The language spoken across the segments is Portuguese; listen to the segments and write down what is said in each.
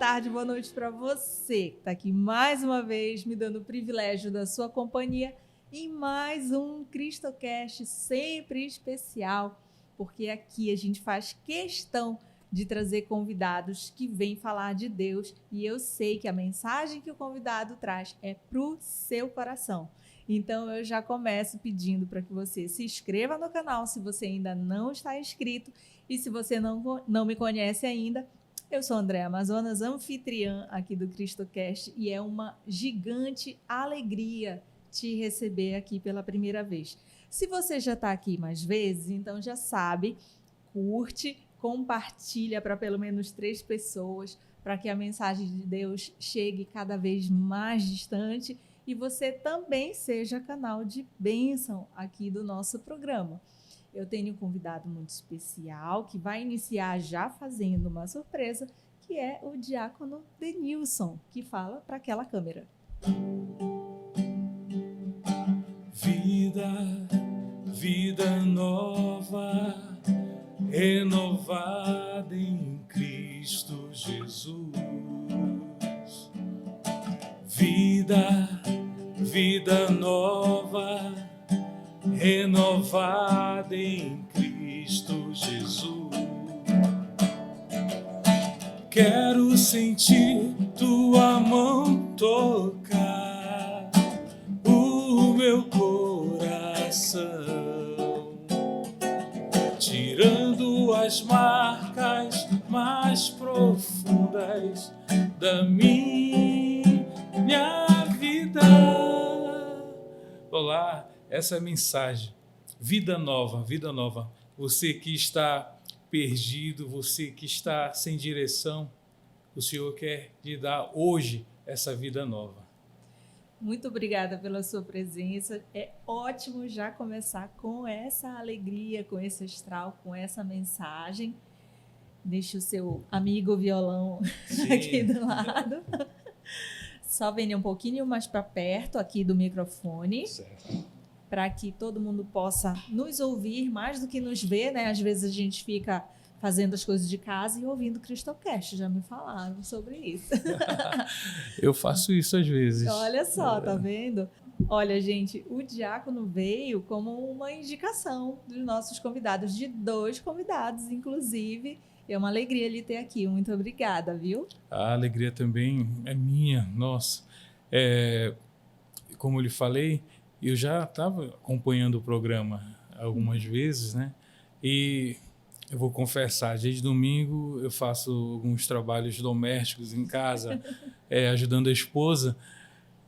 tarde, boa noite para você que está aqui mais uma vez me dando o privilégio da sua companhia em mais um CristoCast sempre especial, porque aqui a gente faz questão de trazer convidados que vêm falar de Deus e eu sei que a mensagem que o convidado traz é para o seu coração. Então eu já começo pedindo para que você se inscreva no canal se você ainda não está inscrito e se você não me conhece ainda, eu sou Andréa Amazonas, anfitriã aqui do CristoCast e é uma gigante alegria te receber aqui pela primeira vez. Se você já está aqui mais vezes, então já sabe, curte, compartilha para pelo menos 3 pessoas, para que a mensagem de Deus chegue cada vez mais distante e você também seja canal de bênção aqui do nosso programa. Eu tenho um convidado muito especial que vai iniciar já fazendo uma surpresa, que é o diácono Denilson, que fala para aquela câmera. Vida nova, renovada em Cristo Jesus. Vida nova, renovada em Cristo Jesus. Quero sentir tua mão tocar o meu coração, tirando as marcas mais profundas da minha vida. Olá, essa é a mensagem. Vida nova, vida nova. Você que está perdido, você que está sem direção, o Senhor quer lhe dar hoje essa vida nova. Muito obrigada pela sua presença. É ótimo já começar com essa alegria, com esse astral, com essa mensagem. Deixa o seu amigo violão aqui do lado. Só venha um pouquinho mais para perto aqui do microfone, para que todo mundo possa nos ouvir mais do que nos ver, né? Às vezes a gente fica fazendo as coisas de casa e ouvindo o CristoCast, já me falaram sobre isso. Eu faço isso às vezes. Olha só, tá vendo? Olha, gente, o diácono veio como uma indicação dos nossos convidados, de 2 convidados, inclusive. É uma alegria ele ter aqui. Muito obrigada, viu? A alegria também é minha, nossa. Como eu lhe falei, eu já estava acompanhando o programa algumas vezes, né? E eu vou confessar, desde domingo eu faço alguns trabalhos domésticos em casa, ajudando a esposa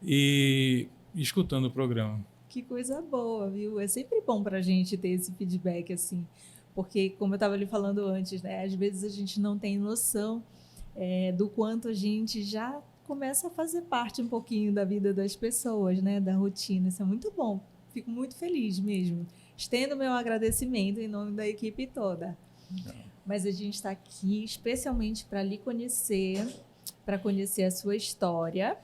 e escutando o programa. Que coisa boa, viu? É sempre bom para a gente ter esse feedback assim, porque, como eu estava lhe falando antes, né? Às vezes a gente não tem noção do quanto a gente já começa a fazer parte um pouquinho da vida das pessoas, né? Da rotina. Isso é muito bom. Fico muito feliz mesmo. Estendo meu agradecimento em nome da equipe toda. Mas a gente está aqui especialmente para lhe conhecer, para conhecer a sua história,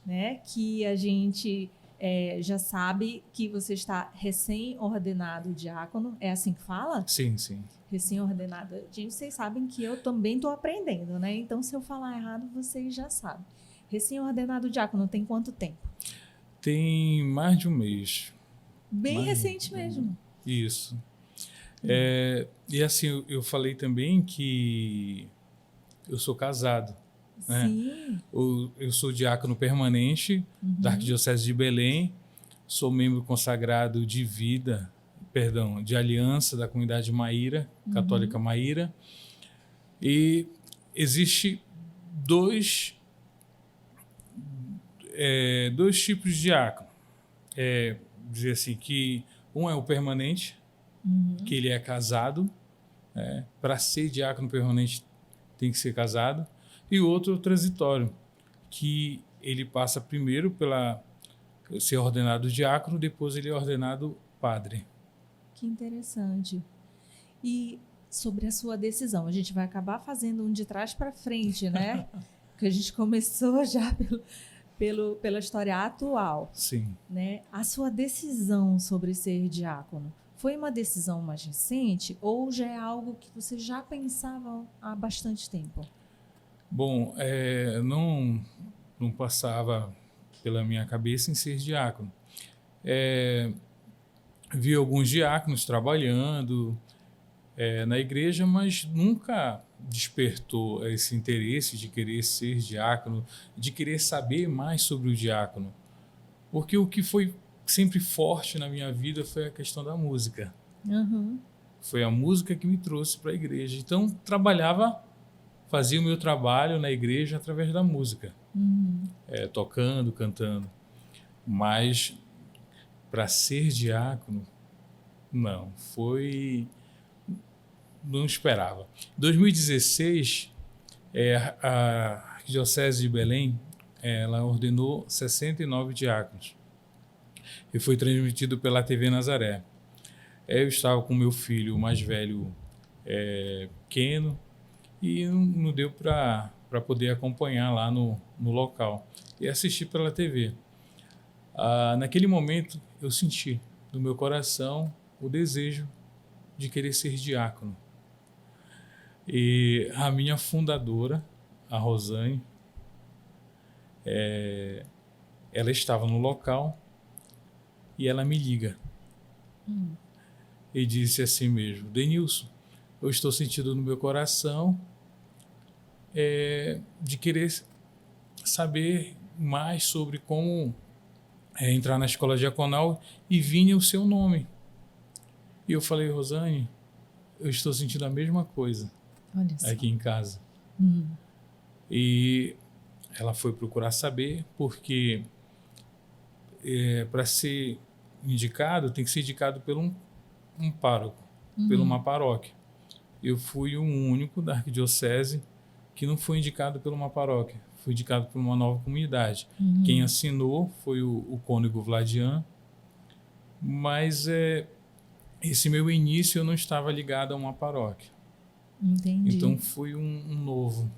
né? Que a gente já sabe que você está recém-ordenado diácono. É assim que fala? Sim, sim. Recém-ordenado. Gente, vocês sabem que eu também estou aprendendo, né? Então, se eu falar errado, vocês já sabem. Recém-ordenado diácono tem quanto tempo? Tem mais de um mês. Bem recente mesmo. Isso. E assim, eu falei também que eu sou casado. Né? Sim. Eu sou diácono permanente da Arquidiocese de Belém, sou membro consagrado de de aliança da comunidade Maíra, católica Maíra, e existe dois tipos de diácono. Dizer assim, que um é o permanente, que ele é casado, para ser diácono permanente tem que ser casado, e o outro é o transitório, que ele passa primeiro pela ser ordenado diácono, depois ele é ordenado padre. Que interessante. E sobre a sua decisão, a gente vai acabar fazendo um de trás para frente, né? Que a gente começou já pela história atual. Sim. Né? A sua decisão sobre ser diácono foi uma decisão mais recente ou já é algo que você já pensava há bastante tempo? Bom, não passava pela minha cabeça em ser diácono. Vi alguns diáconos trabalhando na igreja, mas nunca despertou esse interesse de querer ser diácono, de querer saber mais sobre o diácono. Porque o que foi sempre forte na minha vida foi a questão da música. Uhum. Foi a música que me trouxe para a igreja. Então, fazia o meu trabalho na igreja através da música, tocando, cantando. Mas para ser diácono, não esperava. Em 2016, a Arquidiocese de Belém, ela ordenou 69 diáconos e foi transmitido pela TV Nazaré. Eu estava com meu filho mais velho, pequeno, e não deu para poder acompanhar lá no local e assistir pela TV. Naquele momento, eu senti no meu coração o desejo de querer ser diácono. E a minha fundadora, a Rosane, ela estava no local e ela me liga e disse assim mesmo: Denilson, eu estou sentindo no meu coração de querer saber mais sobre como entrar na escola diaconal e vinha o seu nome. E eu falei: Rosane, eu estou sentindo a mesma coisa aqui em casa. E ela foi procurar saber, porque para ser indicado, tem que ser indicado por um pároco, por uma paróquia. Eu fui o único da arquidiocese que não foi indicado por uma paróquia, fui indicado por uma nova comunidade. Quem assinou foi o cônego Vladian, mas esse meu início eu não estava ligado a uma paróquia. Entendi. Então foi um novo.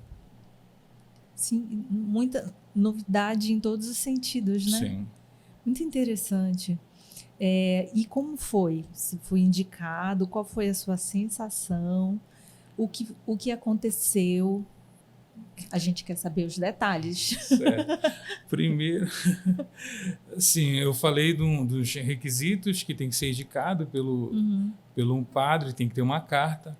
Sim, muita novidade em todos os sentidos, né? Sim. Muito interessante. E como foi? Se foi indicado, qual foi a sua sensação? O que aconteceu? A gente quer saber os detalhes. Certo. Primeiro, sim, eu falei dos requisitos que tem que ser indicado pelo um padre, tem que ter uma carta.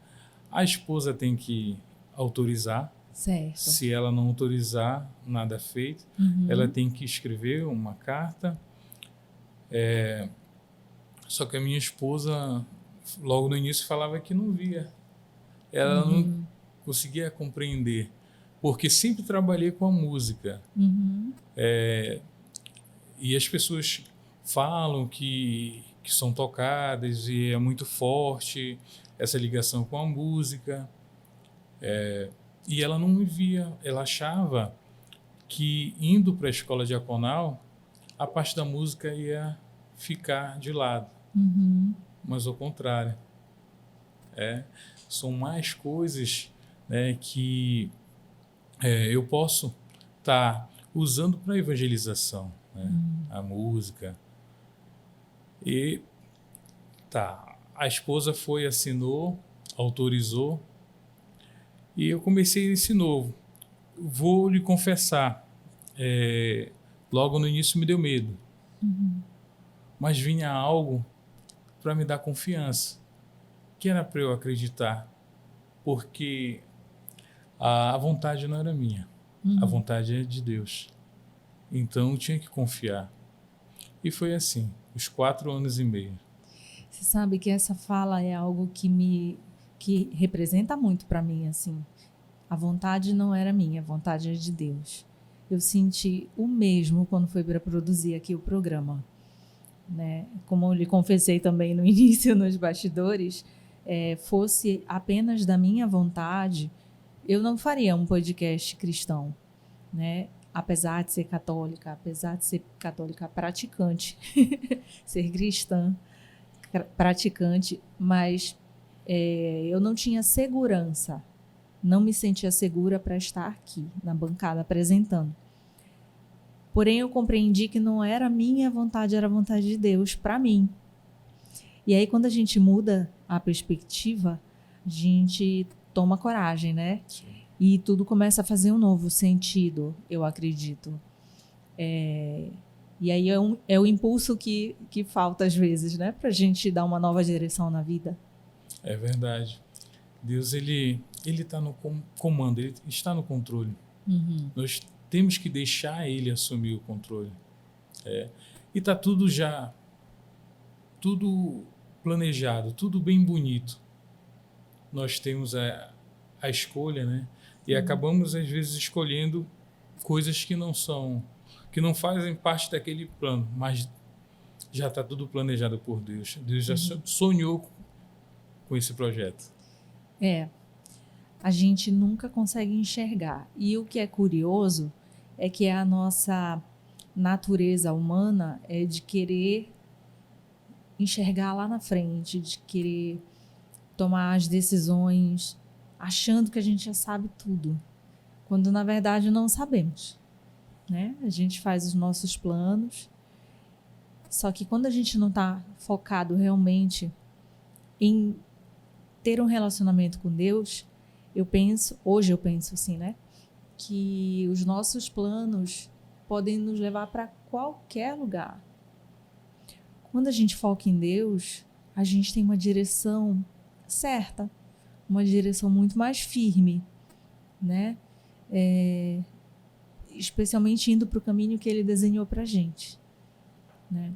A esposa tem que autorizar. Certo. Se ela não autorizar, nada é feito. Ela tem que escrever uma carta. Só que a minha esposa, logo no início, falava que não via. Ela não conseguia compreender, porque sempre trabalhei com a música. E as pessoas falam que são tocadas e é muito forte essa ligação com a música. E ela não me via. Ela achava que indo para a escola diaconal, a parte da música ia ficar de lado. Mas ao contrário. São mais coisas, né, que eu posso estar usando para evangelização, né? A música. E a esposa foi, assinou, autorizou, e eu comecei esse novo. Vou lhe confessar, logo no início me deu medo, mas vinha algo para me dar confiança, que era para eu acreditar, porque a vontade não era minha, a vontade é de Deus. Então eu tinha que confiar. E foi assim, os 4 anos e meio. Você sabe que essa fala é algo que representa muito para mim, assim. A vontade não era minha, a vontade é de Deus. Eu senti o mesmo quando foi para produzir aqui o programa, né? Como eu lhe confessei também no início, nos bastidores, fosse apenas da minha vontade, eu não faria um podcast cristão, né? Apesar de ser católica praticante, ser cristã praticante, mas eu não tinha segurança, não me sentia segura para estar aqui na bancada apresentando. Porém, eu compreendi que não era a minha vontade, era a vontade de Deus para mim. E aí, quando a gente muda a perspectiva, a gente toma coragem, né? Sim. E tudo começa a fazer um novo sentido, eu acredito. E aí é o impulso que falta às vezes, né? Pra gente dar uma nova direção na vida. É verdade. Deus, ele está no comando, ele está no controle. Uhum. Nós temos que deixar ele assumir o controle. E está tudo planejado, tudo bem bonito. Nós temos a escolha, né? E acabamos, às vezes, escolhendo coisas que não fazem parte daquele plano, mas já está tudo planejado por Deus. Deus já sonhou com esse projeto. A gente nunca consegue enxergar. E o que é curioso é que a nossa natureza humana é de querer enxergar lá na frente, de querer tomar as decisões achando que a gente já sabe tudo, quando na verdade não sabemos, né? A gente faz os nossos planos, só que quando a gente não está focado realmente em ter um relacionamento com Deus, hoje eu penso assim, né? Que os nossos planos podem nos levar para qualquer lugar. Quando a gente foca em Deus, a gente tem uma direção certa, uma direção muito mais firme, né? Especialmente indo para o caminho que Ele desenhou para a gente, né?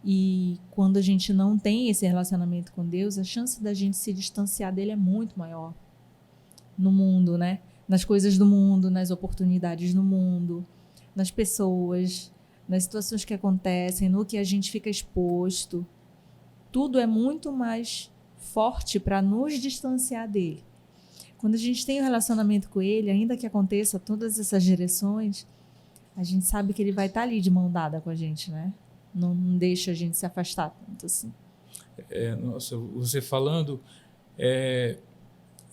E quando a gente não tem esse relacionamento com Deus, a chance da gente se distanciar dele é muito maior no mundo, né? Nas coisas do mundo, nas oportunidades do mundo, nas pessoas, nas situações que acontecem, no que a gente fica exposto. Tudo é muito mais forte para nos distanciar dele. Quando a gente tem um relacionamento com ele, ainda que aconteça todas essas direções, a gente sabe que ele vai estar ali de mão dada com a gente, né? Não deixa a gente se afastar tanto assim. Nossa, você falando,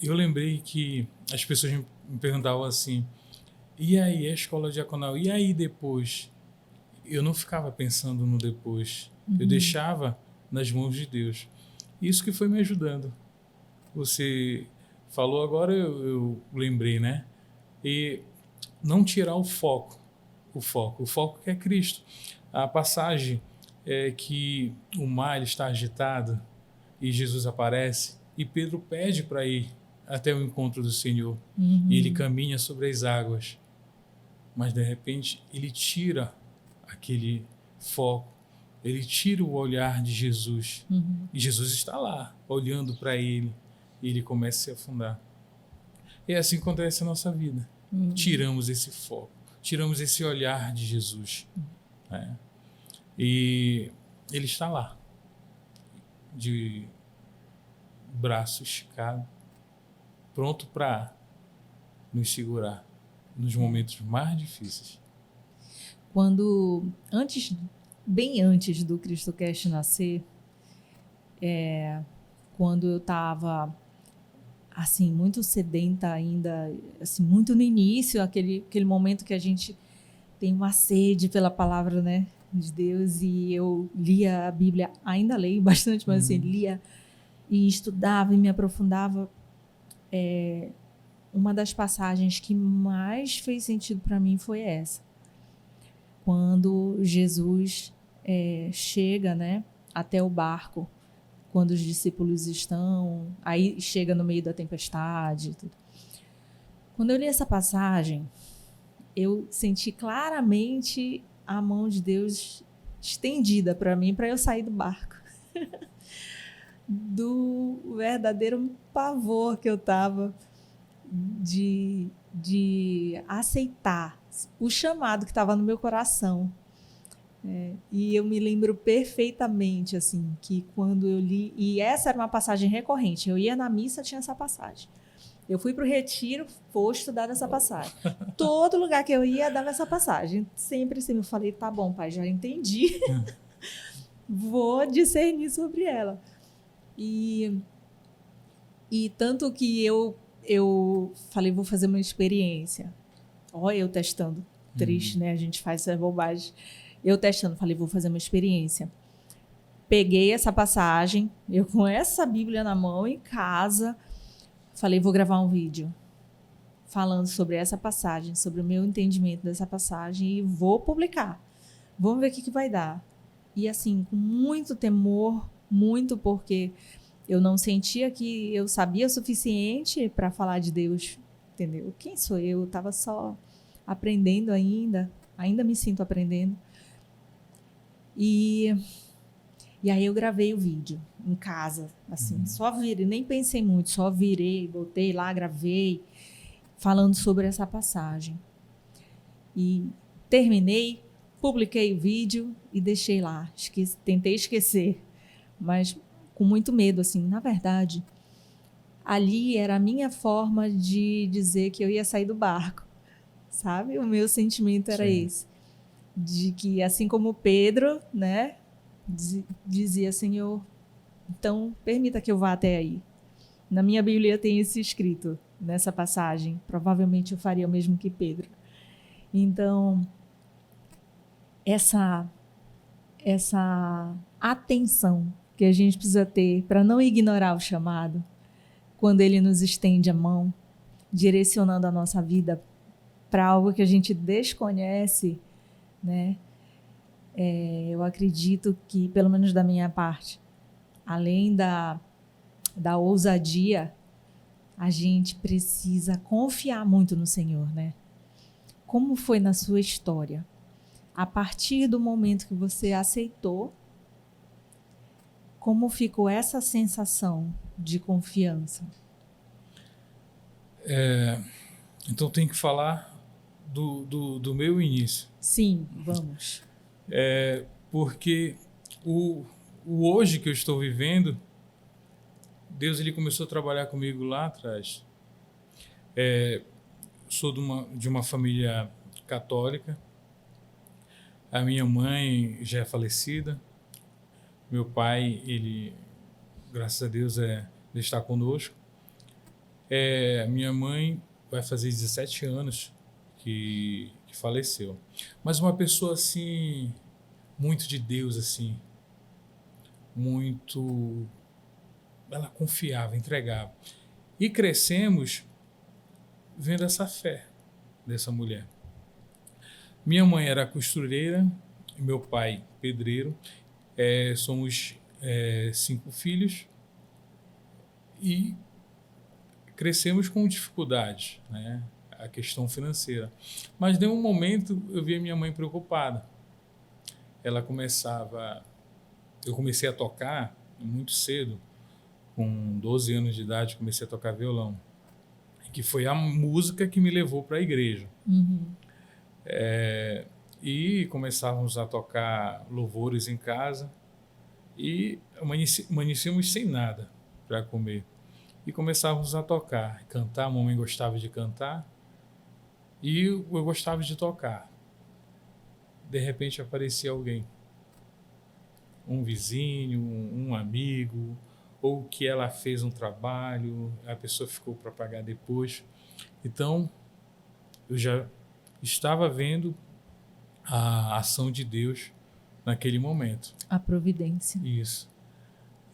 eu lembrei que as pessoas me perguntavam assim, e aí, a escola diaconal, e aí depois? Eu não ficava pensando no depois, eu deixava nas mãos de Deus. Isso que foi me ajudando. Você falou agora, eu lembrei, né? E não tirar o foco que é Cristo. A passagem é que o mar está agitado e Jesus aparece e Pedro pede para ir até o encontro do Senhor. E ele caminha sobre as águas. Mas, de repente, ele tira aquele foco, ele tira o olhar de Jesus. E Jesus está lá, olhando para ele, e ele começa a se afundar. E é assim que acontece a nossa vida. Tiramos esse foco, tiramos esse olhar de Jesus. Né? E ele está lá, de braço esticado, pronto para nos segurar nos momentos mais difíceis. Bem antes do CristoCast nascer, quando eu estava assim, muito sedenta ainda, assim, muito no início, aquele momento que a gente tem uma sede pela palavra, né, de Deus, e eu lia a Bíblia, ainda leio bastante, mas assim, lia e estudava e me aprofundava. Uma das passagens que mais fez sentido para mim foi essa. Quando Jesus chega, né, até o barco, quando os discípulos estão, aí chega no meio da tempestade. Tudo. Quando eu li essa passagem, eu senti claramente a mão de Deus estendida para mim, para eu sair do barco. Do verdadeiro pavor que eu estava de aceitar o chamado que estava no meu coração. E eu me lembro perfeitamente, assim, que quando eu li... E essa era uma passagem recorrente. Eu ia na missa, tinha essa passagem. Eu fui para o retiro, vou estudar essa passagem. Todo lugar que eu ia, dava essa passagem. Sempre assim, eu falei, tá bom, pai, já entendi. Vou discernir sobre ela. E tanto que eu falei, vou fazer uma experiência. Olha, eu testando. Triste, né? A gente faz essa bobagem. Eu testando, falei, vou fazer uma experiência. Peguei essa passagem, eu com essa Bíblia na mão, em casa, falei, vou gravar um vídeo. falando sobre essa passagem, sobre o meu entendimento dessa passagem e vou publicar. Vamos ver o que vai dar. E assim, com muito temor, muito porque eu não sentia que eu sabia o suficiente para falar de Deus, entendeu? Quem sou eu? Eu estava só aprendendo ainda me sinto aprendendo. E aí eu gravei o vídeo em casa, assim, só virei, nem pensei muito, só virei, botei lá, gravei, falando sobre essa passagem. E terminei, publiquei o vídeo e deixei lá. Tentei esquecer, mas com muito medo, assim. Na verdade, ali era a minha forma de dizer que eu ia sair do barco, sabe? O meu sentimento era esse. De que, assim como Pedro, né, dizia, Senhor, então permita que eu vá até aí. Na minha Bíblia tem isso escrito, nessa passagem. Provavelmente eu faria o mesmo que Pedro. Então, essa atenção que a gente precisa ter para não ignorar o chamado, quando ele nos estende a mão, direcionando a nossa vida para algo que a gente desconhece, né? Eu acredito que, pelo menos da minha parte, além da ousadia, a gente precisa confiar muito no Senhor, né? Como foi na sua história? A partir do momento que você aceitou, como ficou essa sensação de confiança? Então tem que falar do meu início. Sim, vamos. Porque o hoje que eu estou vivendo, Deus ele começou a trabalhar comigo lá atrás. Sou de uma família católica. A minha mãe já é falecida. Meu pai, ele, graças a Deus, ele está conosco. Minha mãe vai fazer 17 anos que faleceu. Mas uma pessoa assim, muito de Deus, assim, muito... Ela confiava, entregava. E crescemos vendo essa fé dessa mulher. Minha mãe era costureira, e meu pai pedreiro. Somos 5 filhos e crescemos com dificuldades, né? A questão financeira. Mas de um momento eu vi a minha mãe preocupada. Eu comecei a tocar muito cedo, com 12 anos de idade, comecei a tocar violão, que foi a música que me levou para a igreja. E começávamos a tocar louvores em casa e amanhecíamos sem nada para comer. E começávamos a tocar, cantar. A mamãe gostava de cantar e eu gostava de tocar. De repente aparecia alguém, um vizinho, um amigo, ou que ela fez um trabalho, a pessoa ficou para pagar depois. Então, eu já estava vendo a ação de Deus naquele momento. A providência. Isso.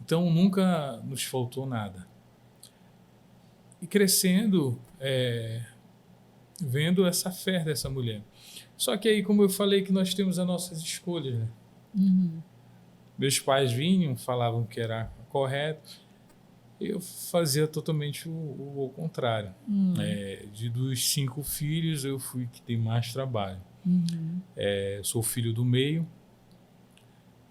Então, nunca nos faltou nada. E crescendo, vendo essa fé dessa mulher. Só que aí, como eu falei, que nós temos as nossas escolhas, né? Meus pais vinham, falavam que era correto, eu fazia totalmente o contrário. Dos 5 filhos, eu fui que tem mais trabalho. Sou filho do meio.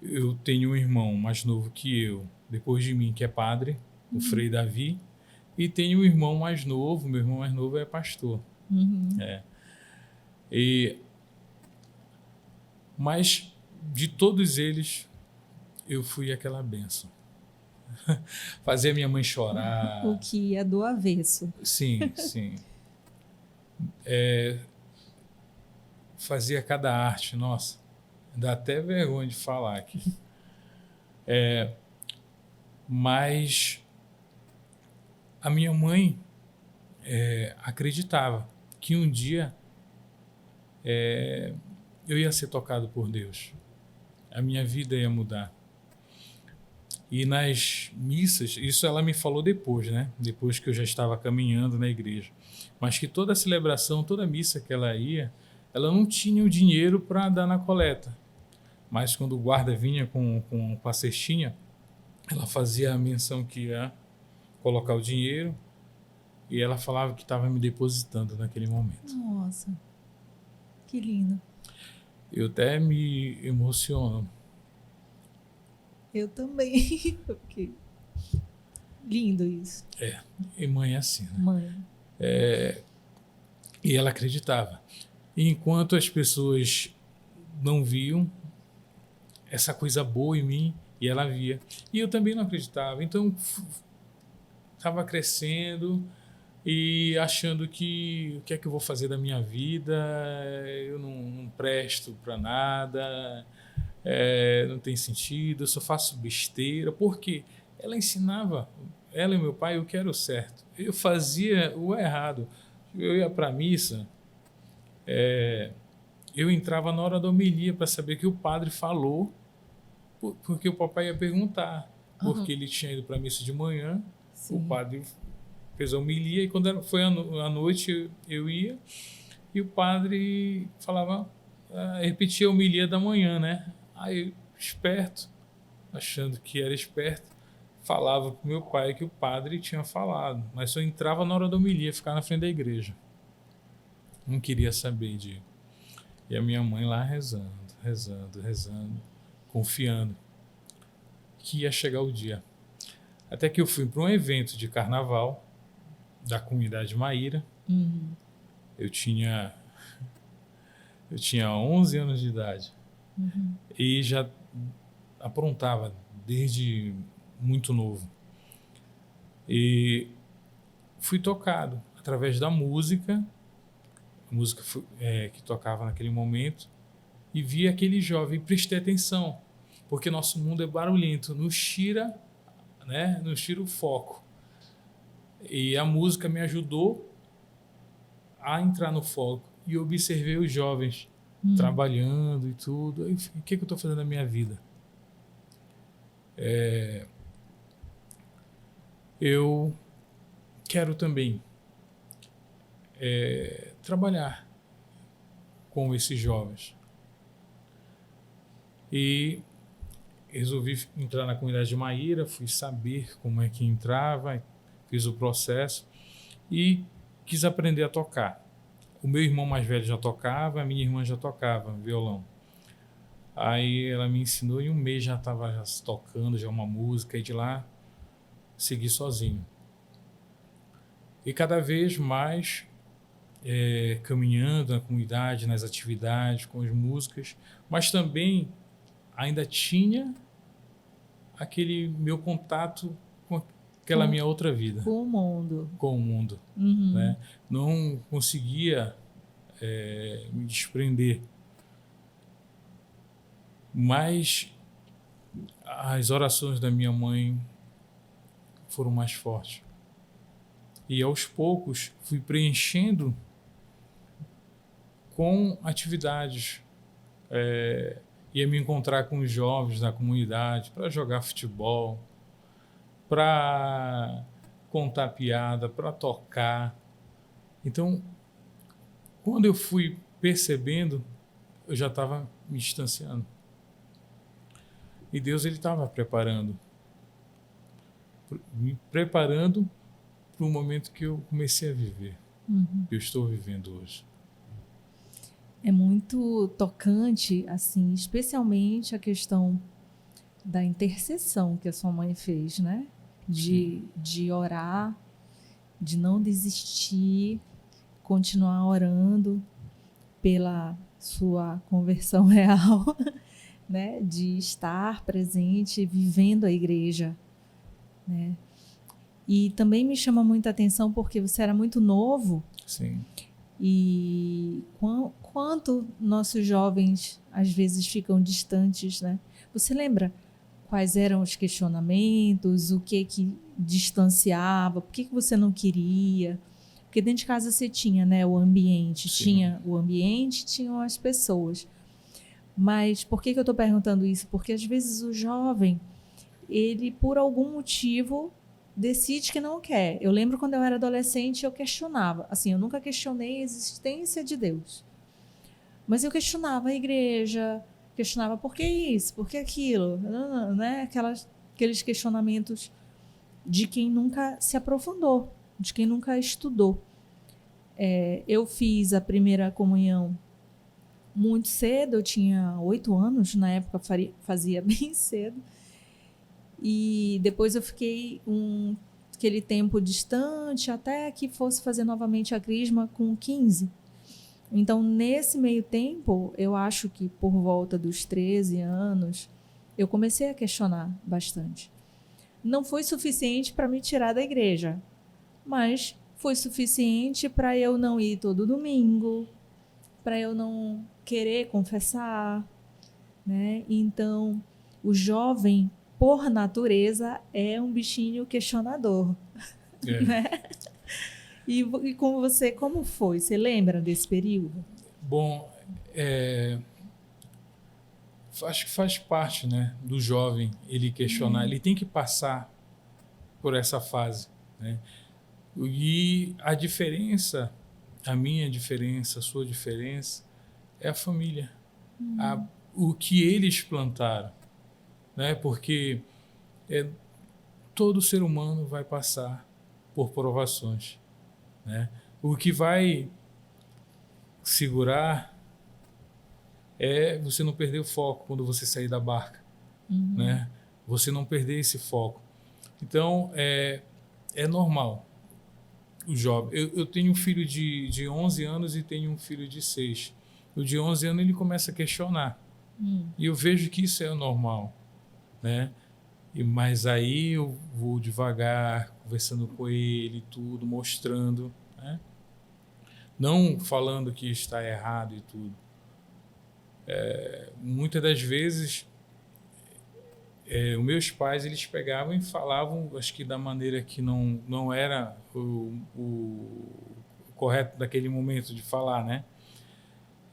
Eu tenho um irmão mais novo que eu, depois de mim, que é padre, o Frei Davi. E tenho um irmão mais novo, meu irmão mais novo é pastor. Mas de todos eles, eu fui aquela bênção. Fazia minha mãe chorar. O que é do avesso. Sim, sim. Fazia cada arte, nossa, dá até vergonha de falar aqui. Mas a minha mãe acreditava que um dia eu ia ser tocado por Deus. A minha vida ia mudar. E nas missas, isso ela me falou depois, né? Depois que eu já estava caminhando na igreja. Mas que toda celebração, toda missa que ela ia, ela não tinha o dinheiro para dar na coleta. Mas quando o guarda vinha com a cestinha, ela fazia a menção que ia colocar o dinheiro e ela falava que estava me depositando naquele momento. Nossa, que lindo. Eu até me emociono. Eu também. Porque lindo isso. E mãe é assim, né? Mãe. E ela acreditava. E enquanto as pessoas não viam essa coisa boa em mim, e ela via. E eu também não acreditava. Então, estava crescendo e achando que o que é que eu vou fazer da minha vida? Eu não presto para nada, não tem sentido, eu só faço besteira. Porque ela ensinava, ela e meu pai, o que era o certo. Eu fazia o errado. Eu ia para a missa, eu entrava na hora da homilia para saber o que o padre falou, porque o papai ia perguntar, porque ele tinha ido para a missa de manhã. Sim. O padre fez a homilia e quando foi à noite eu ia e o padre falava, repetia a homilia da manhã, né? Aí, esperto, achando que era esperto, falava para o meu pai que o padre tinha falado, mas só entrava na hora da homilia, ficar na frente da igreja. Não queria saber de ir. E a minha mãe lá rezando, confiando que ia chegar o dia. Até que eu fui para um evento de carnaval da comunidade Maíra. Uhum. Eu tinha 11 anos de idade. Uhum. E já aprontava desde muito novo. E fui tocado através da música que tocava naquele momento, e vi aquele jovem, prestei atenção, porque nosso mundo é barulhento, nos tira o foco. E a música me ajudou a entrar no foco, e eu observei os jovens trabalhando e tudo. Aí, o que eu estou fazendo na minha vida? Eu quero também trabalhar com esses jovens. E resolvi entrar na comunidade de Maíra, fui saber como é que entrava, fiz o processo e quis aprender a tocar. O meu irmão mais velho já tocava, a minha irmã já tocava violão. Aí ela me ensinou e em um mês já estava tocando já uma música, e de lá segui sozinho. E cada vez mais caminhando na comunidade, nas atividades, com as músicas, mas também ainda tinha aquele meu contato com aquela minha outra vida. Com o mundo. Com o mundo. Uhum. Né? Não conseguia me desprender. Mas as orações da minha mãe foram mais fortes. E aos poucos fui preenchendo com atividades. Ia me encontrar com os jovens da comunidade para jogar futebol, para contar piada, para tocar. Então, quando eu fui percebendo, eu já estava me distanciando. E Deus estava me preparando para o momento que eu comecei a viver, que eu estou vivendo hoje. É muito tocante, assim, especialmente a questão da intercessão que a sua mãe fez, né? De orar, de não desistir, continuar orando pela sua conversão real, né? De estar presente, vivendo a igreja, né? E também me chama muita atenção porque você era muito novo. Sim. E quanto nossos jovens às vezes ficam distantes, né? Você lembra quais eram os questionamentos, o que distanciava, por que você não queria? Porque dentro de casa você tinha, né, o ambiente, tinham as pessoas. Mas por que eu estou perguntando isso? Porque às vezes o jovem, ele, por algum motivo, decide que não quer. Eu lembro quando eu era adolescente, eu questionava. Assim, eu nunca questionei a existência de Deus. Mas eu questionava a igreja, questionava por que isso, por que aquilo, né? Aqueles questionamentos de quem nunca se aprofundou, de quem nunca estudou. Eu fiz a primeira comunhão muito cedo, eu tinha 8 anos, na época fazia bem cedo. E depois eu fiquei aquele tempo distante até que fosse fazer novamente a crisma com 15. Então, nesse meio tempo, eu acho que por volta dos 13 anos, eu comecei a questionar bastante. Não foi suficiente para me tirar da igreja, mas foi suficiente para eu não ir todo domingo, para eu não querer confessar, né? Então, o jovem, por natureza, é um bichinho questionador, né? E com você, como foi? Você lembra desse período? Bom, acho que faz parte, né, do jovem ele questionar. Ele tem que passar por essa fase, né? E a diferença, a minha diferença, a sua diferença, é a família. O que eles plantaram, né? Porque todo ser humano vai passar por provações, né? O que vai segurar é você não perder o foco quando você sair da barca, né? Você não perder esse foco. Então, é normal. O jovem. Eu tenho um filho de 11 anos e tenho um filho de 6. O de 11 anos ele começa a questionar. E eu vejo que isso é normal, né? Mas aí eu vou devagar, conversando com ele, tudo, mostrando, né? Não falando que está errado e tudo. Muitas das vezes, os meus pais, eles pegavam e falavam, acho que da maneira que não era o correto daquele momento de falar, né?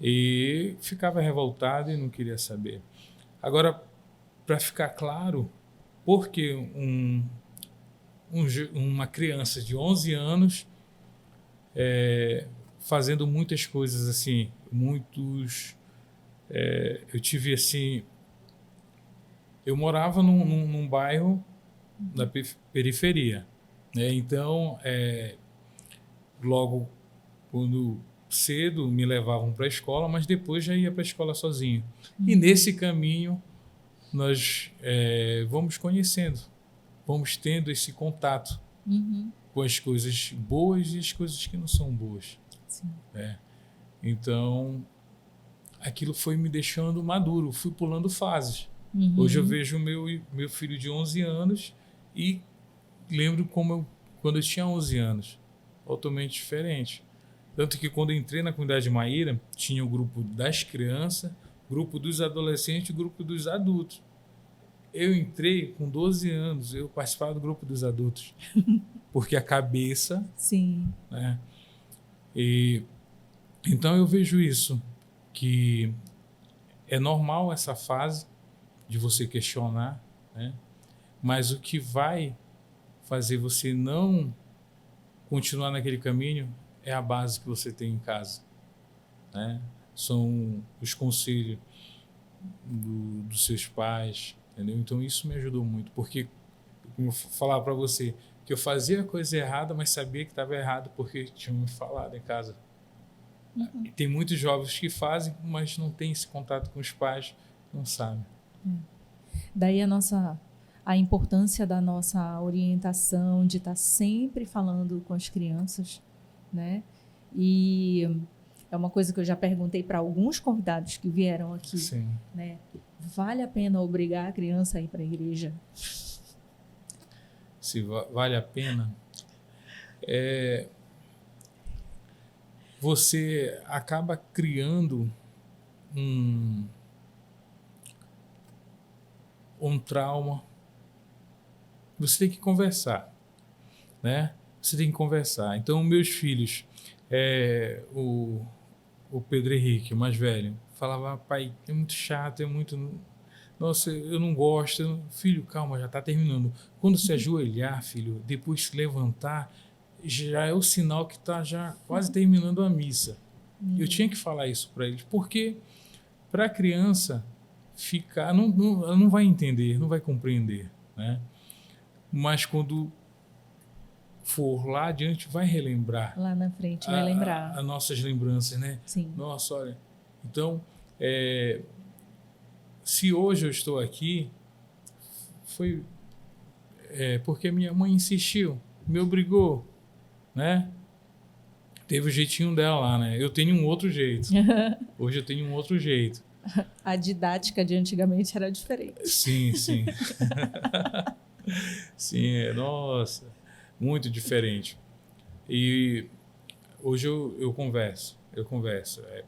E ficava revoltado e não queria saber. Agora, para ficar claro, por que uma criança de 11 anos fazendo muitas coisas assim, eu tive assim, eu morava num bairro da periferia, né? Então, logo quando cedo me levavam para a escola, mas depois já ia para a escola sozinho. E nesse caminho nós vamos conhecendo, vamos tendo esse contato com as coisas boas e as coisas que não são boas. Sim. Então, aquilo foi me deixando maduro, fui pulando fases. Hoje eu vejo meu filho de 11 anos e lembro quando eu tinha 11 anos, totalmente diferente. Tanto que quando eu entrei na comunidade de Maíra, tinha o grupo das crianças, grupo dos adolescentes e grupo dos adultos. Eu entrei com 12 anos, eu participava do grupo dos adultos, porque a cabeça... Sim. Né? Então eu vejo isso, que é normal essa fase de você questionar, né? Mas o que vai fazer você não continuar naquele caminho é a base que você tem em casa, né? São os conselhos dos seus pais, entendeu? Então isso me ajudou muito, porque, como eu falar para você, que eu fazia a coisa errada, mas sabia que estava errado porque tinham me falado em casa. E tem muitos jovens que fazem, mas não tem esse contato com os pais, não sabem. Daí a importância da nossa orientação, de estar sempre falando com as crianças, né? E é uma coisa que eu já perguntei para alguns convidados que vieram aqui. Sim. Né? Vale a pena obrigar a criança a ir para a igreja? Se vale a pena, você acaba criando um trauma. Você tem que conversar, né? Você tem que conversar. Então, meus filhos, o Pedro Henrique, o mais velho, falava: pai, é muito chato, é muito... Nossa, eu não gosto. Filho, calma, já está terminando. Quando se ajoelhar, filho, depois se levantar, já é o sinal que está já quase terminando a missa. Eu tinha que falar isso para eles, porque para a criança ficar, ela não vai entender, não vai compreender, né? Mas quando for lá adiante, vai relembrar. Lá na frente vai lembrar. As nossas lembranças, né? Sim. Nossa, olha. Então, se hoje eu estou aqui, foi porque minha mãe insistiu, me obrigou, né? Teve o jeitinho dela lá, né? Eu tenho um outro jeito. Hoje eu tenho um outro jeito. A didática de antigamente era diferente. Sim, sim. Sim, nossa, muito diferente. E hoje eu converso.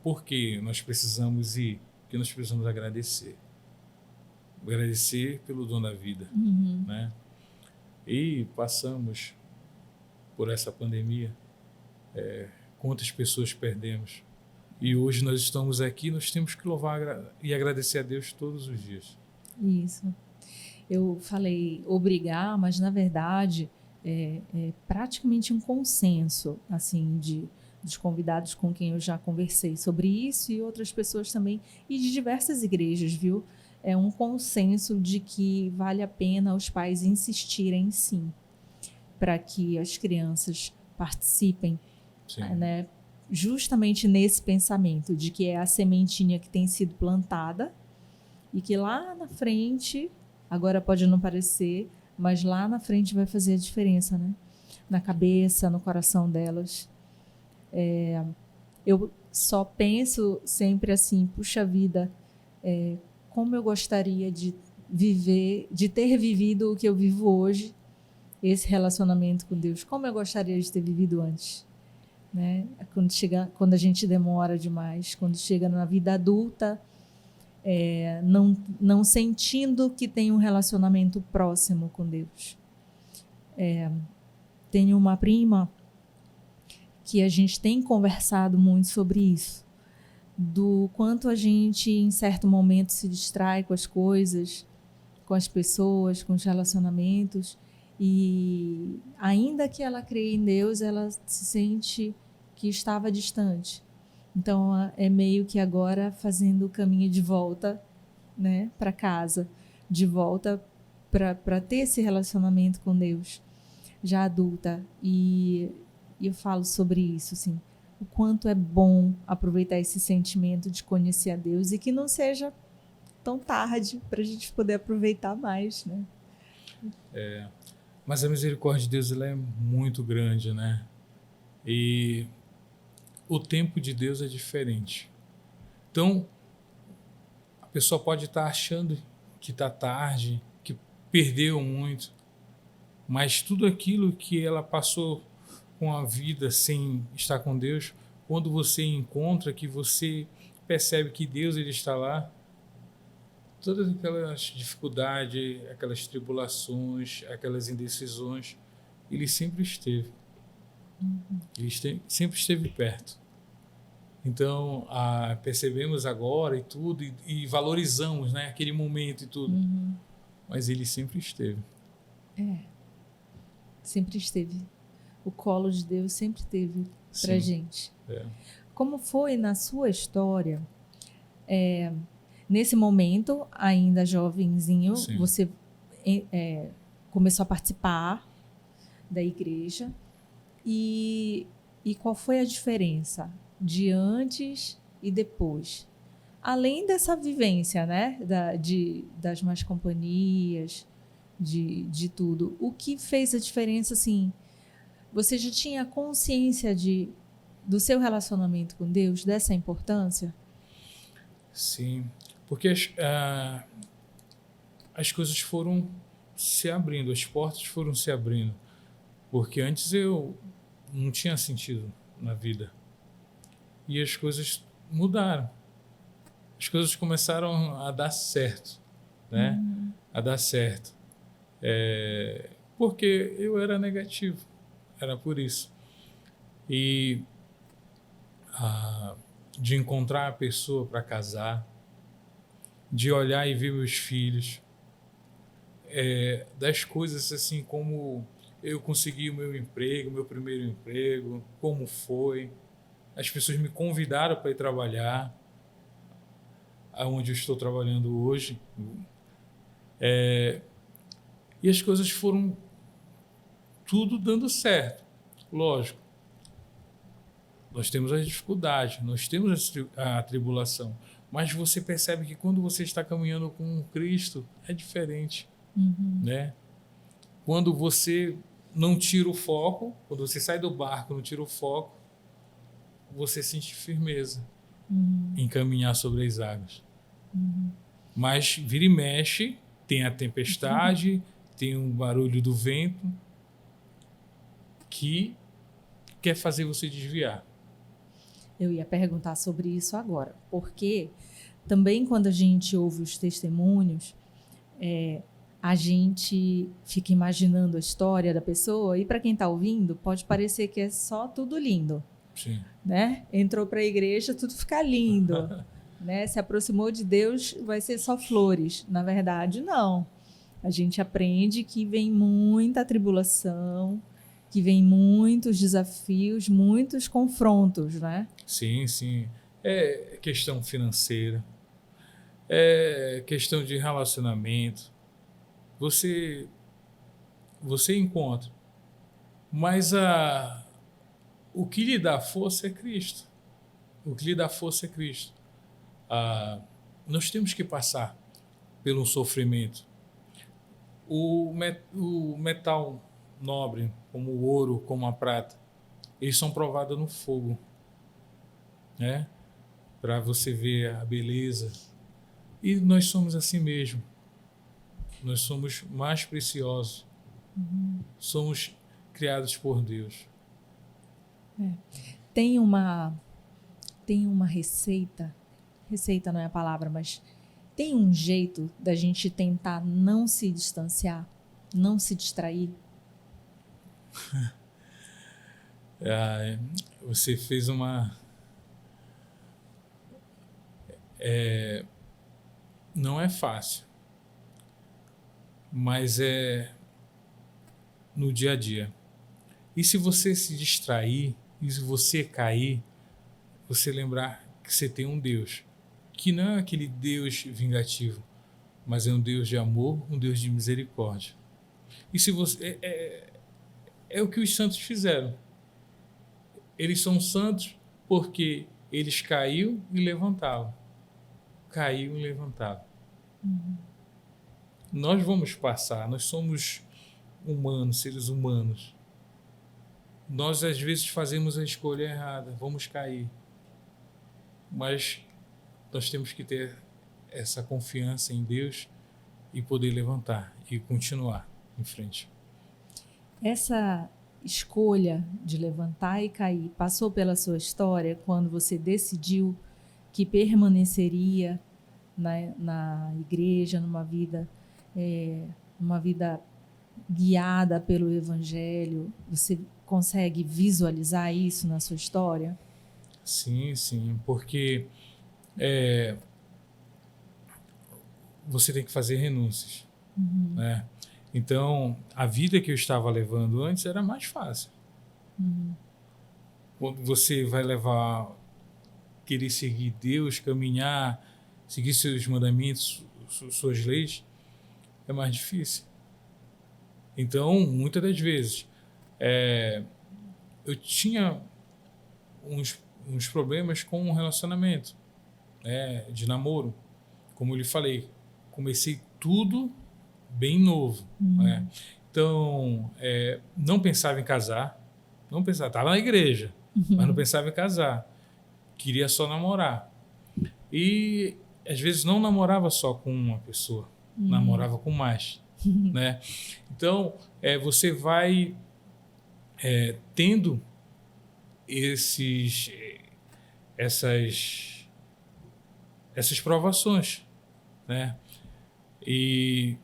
Porque nós precisamos ir, porque nós precisamos agradecer. Agradecer pelo dom da vida, né? E passamos por essa pandemia, quantas pessoas perdemos. E hoje nós estamos aqui, nós temos que louvar e agradecer a Deus todos os dias. Isso. Eu falei obrigar, mas na verdade é praticamente um consenso, assim, dos convidados com quem eu já conversei sobre isso e outras pessoas também, e de diversas igrejas, viu? É um consenso de que vale a pena os pais insistirem, sim, para que as crianças participem, né? Justamente nesse pensamento de que é a sementinha que tem sido plantada e que lá na frente, agora pode não parecer, mas lá na frente vai fazer a diferença, né? Na cabeça, no coração delas. Eu só penso sempre assim, puxa vida, como eu gostaria de ter vivido o que eu vivo hoje, esse relacionamento com Deus, como eu gostaria de ter vivido antes, né? Quando a gente demora demais, quando chega na vida adulta, não sentindo que tem um relacionamento próximo com Deus. Tenho uma prima que a gente tem conversado muito sobre isso, do quanto a gente, em certo momento, se distrai com as coisas, com as pessoas, com os relacionamentos, e ainda que ela creia em Deus, ela se sente que estava distante. Então, é meio que agora fazendo o caminho de volta, né, para casa, de volta para ter esse relacionamento com Deus, já adulta. E eu falo sobre isso, assim, o quanto é bom aproveitar esse sentimento de conhecer a Deus e que não seja tão tarde para a gente poder aproveitar mais, né? Mas a misericórdia de Deus, ela é muito grande, né? E o tempo de Deus é diferente. Então, a pessoa pode estar achando que está tarde, que perdeu muito, mas tudo aquilo que ela passou com a vida sem estar com Deus, quando você encontra, que você percebe que Deus ele está lá, todas aquelas dificuldades, aquelas tribulações, aquelas indecisões, ele sempre esteve. Ele sempre esteve perto. Então, percebemos agora e tudo, e valorizamos, né, aquele momento e tudo. Mas ele sempre esteve. Sempre esteve. O colo de Deus sempre teve pra gente. Como foi na sua história, nesse momento, ainda jovenzinho, sim, você começou a participar da igreja, e qual foi a diferença de antes e depois? Além dessa vivência, né, das más companhias, de tudo, o que fez a diferença, assim, você já tinha consciência do seu relacionamento com Deus, dessa importância? Sim, porque as coisas foram se abrindo, as portas foram se abrindo, porque antes eu não tinha sentido na vida e as coisas mudaram, as coisas começaram a dar certo, né? A dar certo, porque eu era negativo, era por isso. E de encontrar a pessoa para casar, de olhar e ver meus filhos, das coisas assim como eu consegui o meu primeiro emprego, como foi. As pessoas me convidaram para ir trabalhar aonde eu estou trabalhando hoje. E as coisas foram tudo dando certo. Lógico, nós temos as dificuldades, nós temos a tribulação, mas você percebe que quando você está caminhando com Cristo, é diferente, né? Quando você não tira o foco, quando você sai do barco, não tira o foco, você sente firmeza em caminhar sobre as águas. Mas vira e mexe, tem a tempestade, tem um barulho do vento que quer fazer você desviar. Eu ia perguntar sobre isso agora, porque também quando a gente ouve os testemunhos, a gente fica imaginando a história da pessoa e para quem está ouvindo pode parecer que é só tudo lindo. Sim. Né? Entrou para a igreja, tudo fica lindo. Né? Se aproximou de Deus, vai ser só flores. Na verdade, não. A gente aprende que vem muita tribulação, que vem muitos desafios, muitos confrontos, né? Sim, sim. É questão financeira, é questão de relacionamento. Você encontra. Mas o que lhe dá força é Cristo. O que lhe dá força é Cristo. Nós temos que passar pelo sofrimento. O metal nobre, como o ouro, como a prata, eles são provados no fogo, né? Para você ver a beleza. E nós somos assim mesmo. Nós somos mais preciosos. Somos criados por Deus. Tem uma receita não é a palavra, mas tem um jeito da gente tentar não se distanciar, não se distrair? Você fez uma... não é fácil, mas é no dia a dia. E se você se distrair, e se você cair, você lembrar que você tem um Deus, que não é aquele Deus vingativo, mas é um Deus de amor, um Deus de misericórdia. E se você... é o que os santos fizeram. Eles são santos porque eles caíam e levantavam. Caíam e levantavam. Nós vamos passar, nós somos humanos, seres humanos. Nós, às vezes, fazemos a escolha errada, vamos cair. Mas nós temos que ter essa confiança em Deus e poder levantar e continuar em frente. Essa escolha de levantar e cair passou pela sua história quando você decidiu que permaneceria na igreja, numa vida guiada pelo Evangelho? Você consegue visualizar isso na sua história? Sim, sim, porque você tem que fazer renúncias, né? Então, a vida que eu estava levando antes era mais fácil. Quando você vai querer seguir Deus, caminhar, seguir seus mandamentos, suas leis, é mais difícil. Então, muitas das vezes, eu tinha uns problemas com um relacionamento, de namoro. Como eu lhe falei, comecei tudo bem novo. Né? Então, não pensava em casar, estava na igreja, mas não pensava em casar. Queria só namorar. E, às vezes, não namorava só com uma pessoa, namorava com mais. Né? Então, você vai tendo essas provações, né? E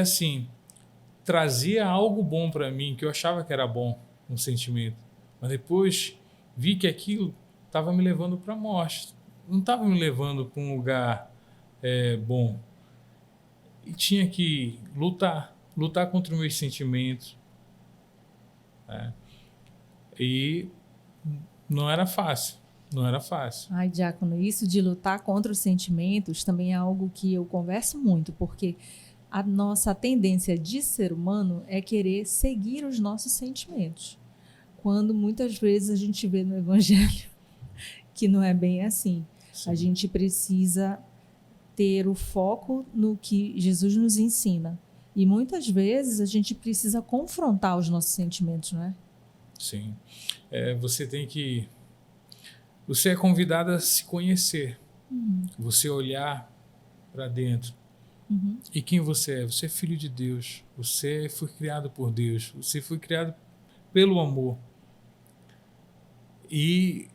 assim, trazia algo bom para mim, que eu achava que era bom, um sentimento. Mas depois vi que aquilo estava me levando para a morte, não estava me levando para um lugar bom. E tinha que lutar contra os meus sentimentos. E não era fácil. Ai, Diácono, isso de lutar contra os sentimentos também é algo que eu converso muito, porque a nossa tendência de ser humano é querer seguir os nossos sentimentos, quando muitas vezes a gente vê no Evangelho que não é bem assim. Sim. A gente precisa ter o foco no que Jesus nos ensina. E muitas vezes a gente precisa confrontar os nossos sentimentos, não é? Sim. Você é convidado a se conhecer. Você olhar para dentro. E quem você é? Você é filho de Deus. Você foi criado por Deus. Você foi criado pelo amor. E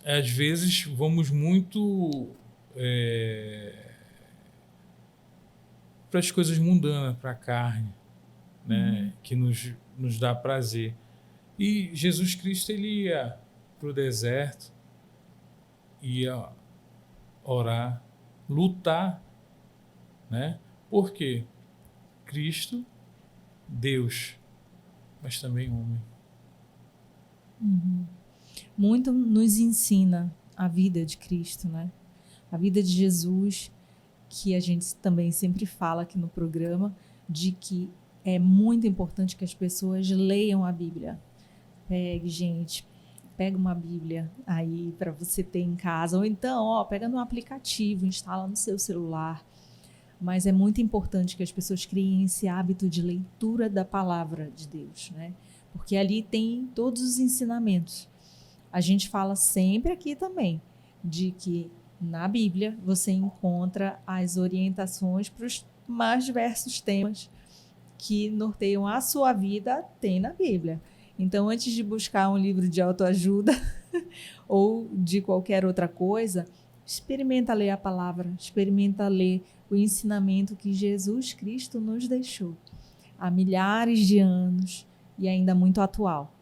às vezes vamos muito para as coisas mundanas, para a carne, né? Que nos dá prazer. E Jesus Cristo, ele ia para o deserto, ia orar, lutar, né? Por quê? Cristo, Deus, mas também homem. Muito nos ensina a vida de Cristo, né? A vida de Jesus, que a gente também sempre fala aqui no programa, de que é muito importante que as pessoas leiam a Bíblia. Pega uma Bíblia aí para você ter em casa, ou então, pega no aplicativo, instala no seu celular. Mas é muito importante que as pessoas criem esse hábito de leitura da palavra de Deus, né? Porque ali tem todos os ensinamentos. A gente fala sempre aqui também de que na Bíblia você encontra as orientações para os mais diversos temas que norteiam a sua vida, tem na Bíblia. Então, antes de buscar um livro de autoajuda ou de qualquer outra coisa, experimenta ler a palavra, experimenta ler o ensinamento que Jesus Cristo nos deixou há milhares de anos e ainda muito atual.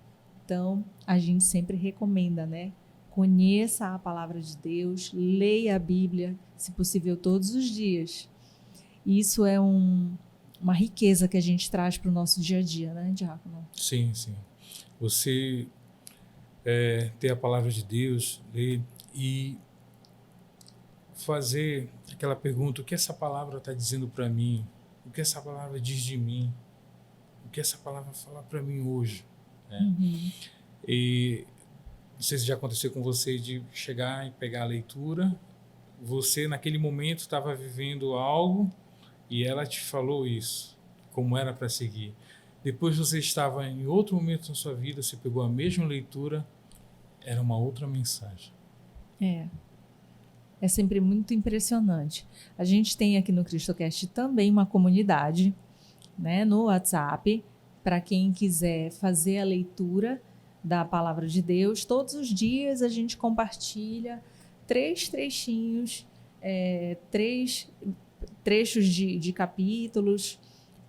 Então, a gente sempre recomenda, né? Conheça a palavra de Deus, leia a Bíblia, se possível, todos os dias. Isso é uma riqueza que a gente traz para o nosso dia a dia, né, Diácono? Sim, sim. Você ter a palavra de Deus, ler e fazer aquela pergunta: o que essa palavra está dizendo para mim? O que essa palavra diz de mim? O que essa palavra fala para mim hoje? Né? E não sei se já aconteceu com você de chegar e pegar a leitura, você naquele momento estava vivendo algo e ela te falou isso, como era para seguir. Depois você estava em outro momento na sua vida, você pegou a mesma leitura, era uma outra mensagem. É sempre muito impressionante. A gente tem aqui no CristoCast também uma comunidade, né, no WhatsApp, para quem quiser fazer a leitura da Palavra de Deus. Todos os dias a gente compartilha 3 trechinhos, 3 trechos de capítulos,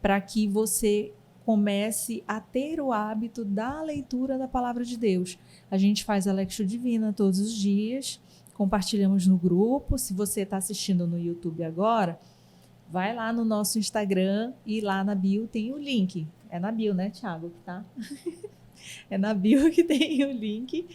para que você comece a ter o hábito da leitura da Palavra de Deus. A gente faz a Lectio Divina todos os dias, compartilhamos no grupo. Se você está assistindo no YouTube agora, vai lá no nosso Instagram e lá na bio tem o link. É na bio, né, Thiago, que tá? É na bio que tem o link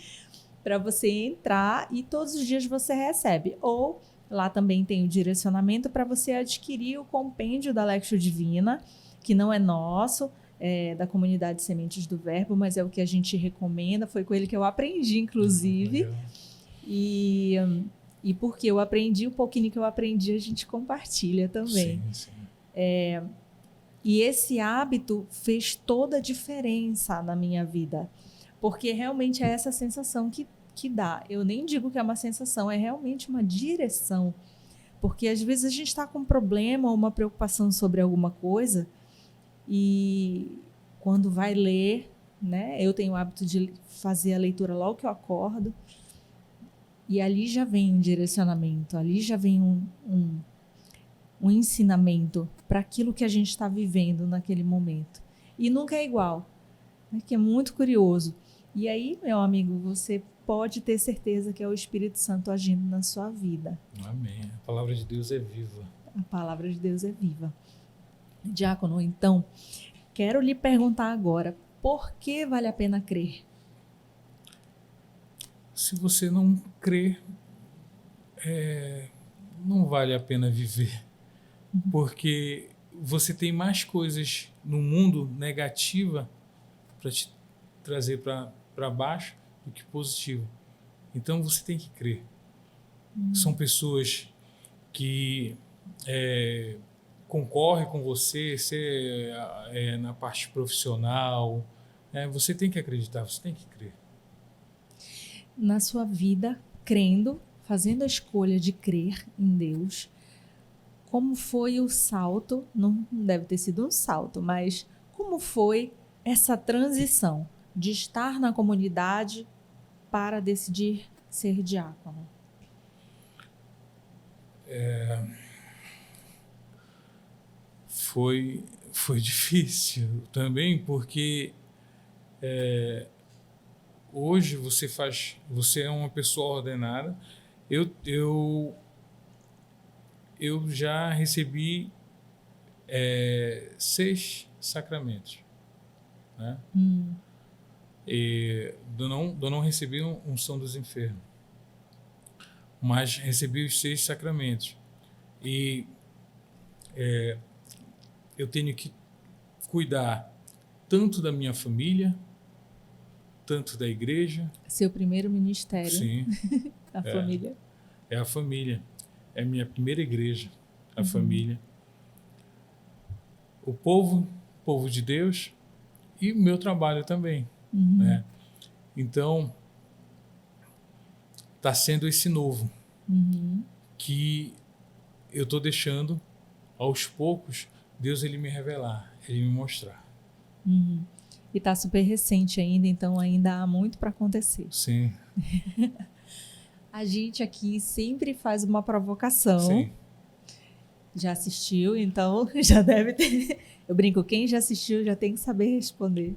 para você entrar e todos os dias você recebe. Ou lá também tem o direcionamento para você adquirir o compêndio da Lectio Divina, que não é nosso, é da comunidade Sementes do Verbo, mas é o que a gente recomenda. Foi com ele que eu aprendi, inclusive. E porque eu aprendi, o pouquinho que eu aprendi, a gente compartilha também. Sim. E esse hábito fez toda a diferença na minha vida, porque realmente é essa sensação que dá. Eu nem digo que é uma sensação, é realmente uma direção. Porque às vezes a gente está com um problema ou uma preocupação sobre alguma coisa e quando vai ler, né? Eu tenho o hábito de fazer a leitura logo que eu acordo e ali já vem um direcionamento, ali já vem um ensinamento para aquilo que a gente está vivendo naquele momento. E nunca é igual, né? Que é muito curioso. E aí, meu amigo, você pode ter certeza que é o Espírito Santo agindo na sua vida. Amém. A palavra de Deus é viva. A palavra de Deus é viva. Diácono, então, quero lhe perguntar agora, por que vale a pena crer? Se você não crer, não vale a pena viver. Porque você tem mais coisas no mundo negativa para te trazer para baixo do que positivo. Então você tem que crer. São pessoas que concorrem com você, na parte profissional. Você tem que acreditar, você tem que crer. Na sua vida, crendo, fazendo a escolha de crer em Deus, como foi o salto? Não deve ter sido um salto, mas como foi essa transição de estar na comunidade para decidir ser diácono? Foi difícil também, porque hoje você é uma pessoa ordenada. Eu já recebi 6 sacramentos, né? E eu não recebi unção dos enfermos, mas recebi os 6 sacramentos. E eu tenho que cuidar tanto da minha família, tanto da igreja. Seu primeiro ministério. Sim. A família. É a família. É a minha primeira igreja, a família. O povo de Deus e o meu trabalho também. Né? Então, está sendo esse novo que eu estou deixando, aos poucos, Deus ele me revelar, ele me mostrar. E está super recente ainda, então ainda há muito para acontecer. Sim. A gente aqui sempre faz uma provocação. Sim. Já assistiu, então já deve ter. Eu brinco, quem já assistiu já tem que saber responder.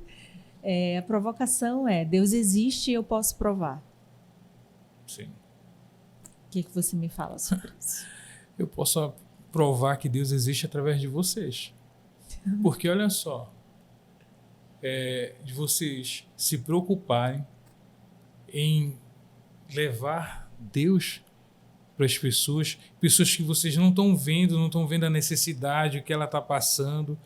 A provocação é: Deus existe e eu posso provar. Sim. O que você me fala sobre isso? Eu posso provar que Deus existe através de vocês. Porque olha só, de vocês se preocuparem em levar Deus para as pessoas que vocês não estão vendo a necessidade, o que ela está passando,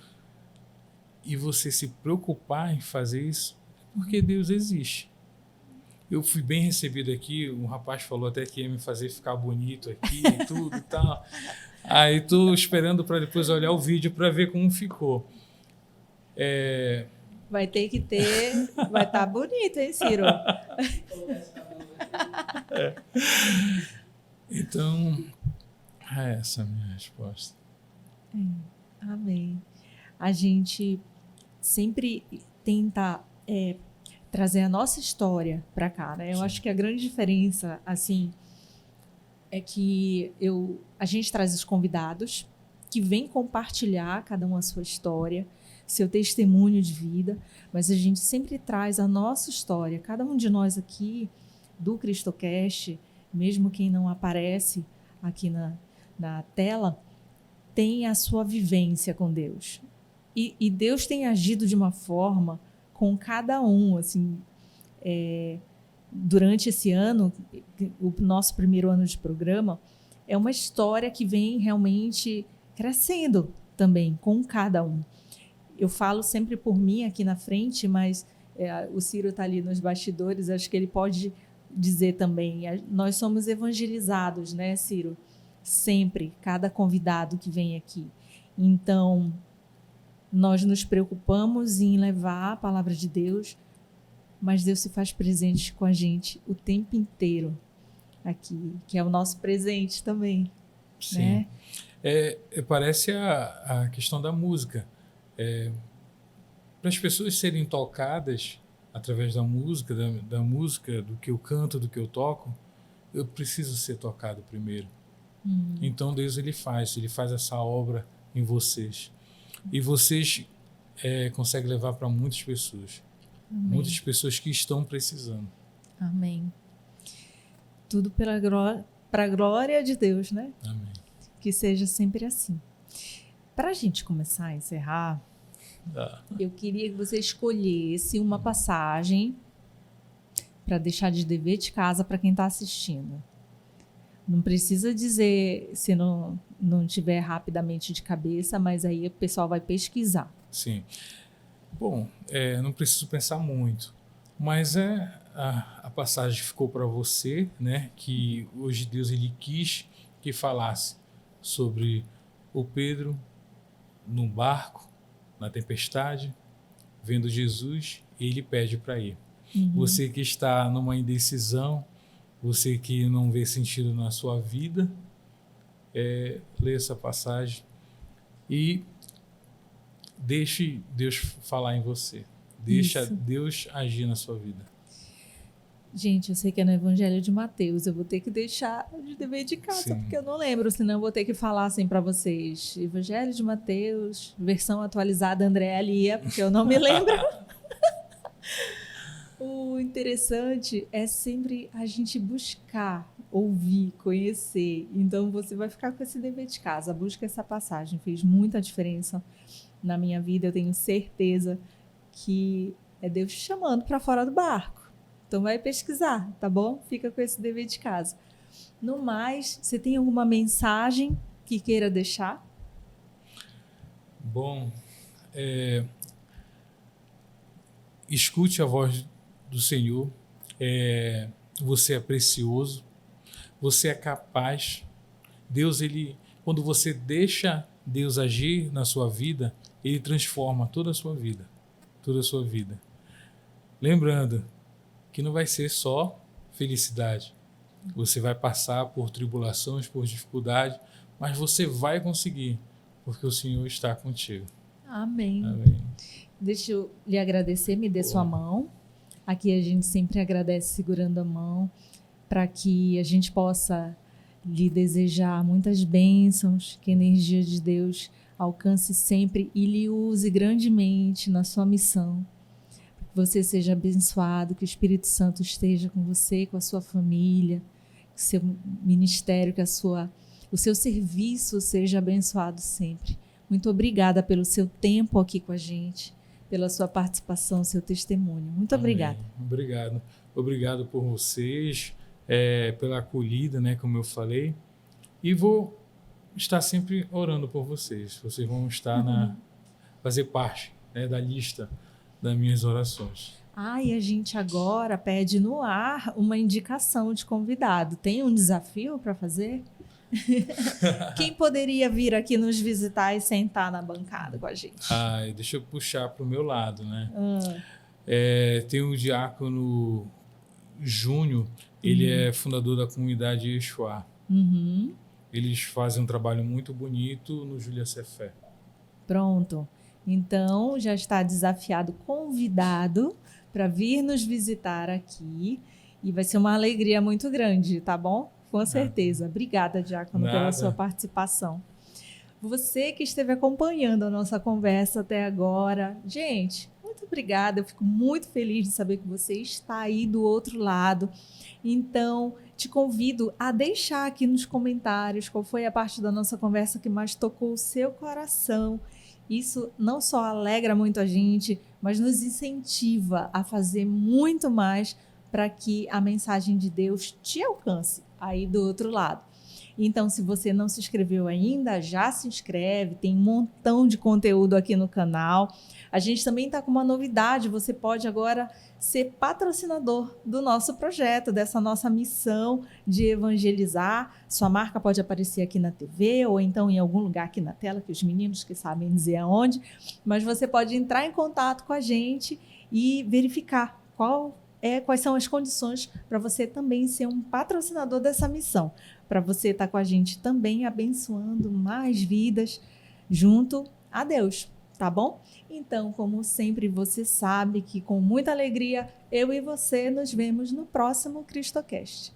e você se preocupar em fazer isso, porque Deus existe. Eu fui bem recebido aqui, um rapaz falou até que ia me fazer ficar bonito aqui e tudo e tal. Aí estou esperando para depois olhar o vídeo para ver como ficou. Vai ter que ter, vai estar bonito, hein, Ciro? Então, essa é a minha resposta. Amém. A gente sempre tenta trazer a nossa história para cá, né? Eu acho que a grande diferença, assim, é que a gente traz os convidados que vêm compartilhar cada um a sua história, seu testemunho de vida, mas a gente sempre traz a nossa história. Cada um de nós aqui do CristoCast, mesmo quem não aparece aqui na tela, tem a sua vivência com Deus. E Deus tem agido de uma forma com cada um, assim, durante esse ano, o nosso primeiro ano de programa, é uma história que vem realmente crescendo também com cada um. Eu falo sempre por mim aqui na frente, mas o Ciro está ali nos bastidores, acho que ele pode dizer também. Nós somos evangelizados, né, Ciro? Sempre, cada convidado que vem aqui. Então, nós nos preocupamos em levar a palavra de Deus, mas Deus se faz presente com a gente o tempo inteiro aqui, que é o nosso presente também. Sim. Né? Parece a questão da música. Para as pessoas serem tocadas através da música, do que eu canto, do que eu toco, eu preciso ser tocado primeiro. Então Deus ele faz essa obra em vocês. E vocês conseguem levar para muitas pessoas. Amém. Muitas pessoas que estão precisando. Amém. tudo para a glória de Deus, né? Amém. Que seja sempre assim. Para a gente começar a encerrar, eu queria que você escolhesse uma passagem para deixar de dever de casa para quem está assistindo. Não precisa dizer se não tiver rapidamente de cabeça, mas aí o pessoal vai pesquisar. Sim. Bom, não preciso pensar muito, mas a passagem ficou para você, né? Que hoje Deus ele quis que falasse sobre o Pedro no barco, na tempestade, vendo Jesus, e ele pede para ir. Você que está numa indecisão, você que não vê sentido na sua vida, lê essa passagem e deixe Deus falar em você. Deixa Deus agir na sua vida. Gente, eu sei que é no Evangelho de Mateus. Eu vou ter que deixar de dever de casa, Sim. porque eu não lembro, senão eu vou ter que falar assim para vocês. Evangelho de Mateus, versão atualizada Andréa Lia, porque eu não me lembro. O interessante é sempre a gente buscar, ouvir, conhecer. Então você vai ficar com esse dever de casa. Busca essa passagem. Fez muita diferença na minha vida. Eu tenho certeza que é Deus te chamando para fora do barco. Então vai pesquisar, tá bom? Fica com esse dever de casa. No mais, você tem alguma mensagem que queira deixar? Bom, escute a voz do Senhor. Você é precioso, você é capaz. Deus, quando você deixa Deus agir na sua vida, ele transforma toda a sua vida, toda a sua vida. Lembrando que não vai ser só felicidade. Você vai passar por tribulações, por dificuldade, mas você vai conseguir, porque o Senhor está contigo. Amém. Amém. Deixa eu lhe agradecer, me dê sua mão. Aqui a gente sempre agradece segurando a mão, para que a gente possa lhe desejar muitas bênçãos, que a energia de Deus alcance sempre e lhe use grandemente na sua missão. Que você seja abençoado, que o Espírito Santo esteja com você, com a sua família, que o seu ministério, que o seu serviço seja abençoado sempre. Muito obrigada pelo seu tempo aqui com a gente, pela sua participação, seu testemunho. Muito obrigada. Obrigado. Obrigado por vocês, pela acolhida, né, como eu falei. E vou estar sempre orando por vocês. Vocês vão estar fazer parte, né, da lista das minhas orações. E a gente agora pede no ar uma indicação de convidado. Tem um desafio para fazer? Quem poderia vir aqui nos visitar e sentar na bancada com a gente? Deixa eu puxar para o meu lado, né? Tem o diácono Júnior, ele é fundador da comunidade Yeshua. Eles fazem um trabalho muito bonito no Júlia Cefé. Pronto. Então, já está desafiado, convidado para vir nos visitar aqui. E vai ser uma alegria muito grande, tá bom? Com certeza. Obrigada, Diácono, pela sua participação. Você que esteve acompanhando a nossa conversa até agora. Gente, muito obrigada. Eu fico muito feliz de saber que você está aí do outro lado. Então, te convido a deixar aqui nos comentários qual foi a parte da nossa conversa que mais tocou o seu coração. Isso não só alegra muito a gente, mas nos incentiva a fazer muito mais para que a mensagem de Deus te alcance aí do outro lado. Então, se você não se inscreveu ainda, já se inscreve, tem um montão de conteúdo aqui no canal. A gente também está com uma novidade, você pode agora ser patrocinador do nosso projeto, dessa nossa missão de evangelizar. Sua marca pode aparecer aqui na TV ou então em algum lugar aqui na tela, que os meninos que sabem dizer aonde, mas você pode entrar em contato com a gente e verificar quais são as condições para você também ser um patrocinador dessa missão, para você estar com a gente também abençoando mais vidas junto a Deus, tá bom? Então, como sempre, você sabe que com muita alegria, eu e você nos vemos no próximo CristoCast.